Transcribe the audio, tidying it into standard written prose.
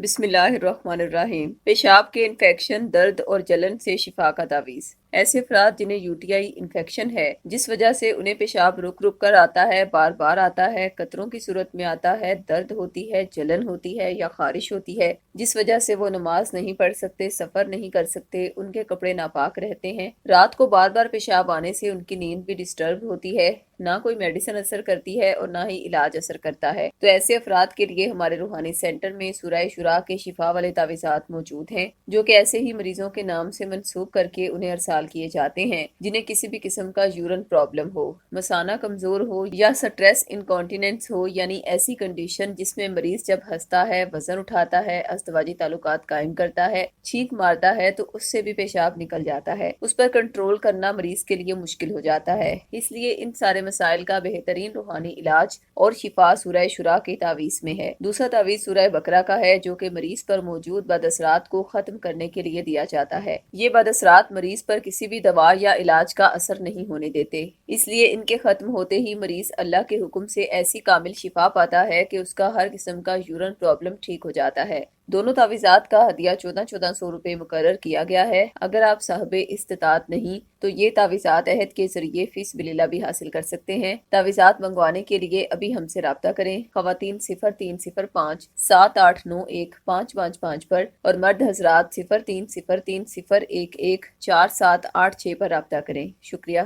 بسم اللہ الرحمن الرحیم۔ پیشاب کے انفیکشن، درد اور جلن سے شفا کا تعویذ۔ ایسے افراد جنہیں UTI انفیکشن ہے، جس وجہ سے انہیں پیشاب رک رک کر آتا ہے، بار بار آتا ہے، قطروں کی صورت میں آتا ہے، درد ہوتی ہے، جلن ہوتی ہے یا خارش ہوتی ہے، جس وجہ سے وہ نماز نہیں پڑھ سکتے، سفر نہیں کر سکتے، ان کے کپڑے ناپاک رہتے ہیں، رات کو بار بار پیشاب آنے سے ان کی نیند بھی ڈسٹرب ہوتی ہے، نہ کوئی میڈیسن اثر کرتی ہے اور نہ ہی علاج اثر کرتا ہے، تو ایسے افراد کے لیے ہمارے روحانی سینٹر میں سورہ شورا کے شفا والے تعویذات موجود ہیں، جو کہ ایسے ہی مریضوں کے نام سے منسوب کر کے انہیں ارسال کیے جاتے ہیں جنہیں کسی بھی قسم کا یورین پرابلم ہو، مثانہ کمزور ہو یا سٹریس انکانٹیننس ہو، یعنی ایسی کنڈیشن جس میں مریض جب ہنستا ہے، وزن اٹھاتا ہے، ازدواجی تعلقات قائم کرتا ہے، چھینک مارتا ہے تو اس سے بھی پیشاب نکل جاتا ہے، اس پر کنٹرول کرنا مریض کے لیے مشکل ہو جاتا ہے۔ اس لیے ان سارے مسائل کا بہترین روحانی علاج اور شفا سورہ شورا کی تعویذ میں ہے۔ دوسرا تعویذ سورہ بقرہ کا ہے، جو کہ مریض پر موجود بد اثرات کو ختم کرنے کے لیے دیا جاتا ہے۔ یہ بد اثرات مریض پر کسی بھی دوا یا علاج کا اثر نہیں ہونے دیتے، اس لیے ان کے ختم ہوتے ہی مریض اللہ کے حکم سے ایسی کامل شفا پاتا ہے کہ اس کا ہر قسم کا یورین پرابلم ٹھیک ہو جاتا ہے۔ دونوں تعویذات کا ہدیہ 1400 روپے مقرر کیا گیا ہے۔ اگر آپ صاحب استطاعت نہیں تو یہ تعویذات عہد کے ذریعے فی سبیل اللہ بھی حاصل کر سکتے ہیں۔ تعویذات منگوانے کے لیے ابھی ہم سے رابطہ کریں۔ خواتین 0305 7891 555 پر اور مرد حضرات 0303 011 4786 پر رابطہ کریں۔ شکریہ۔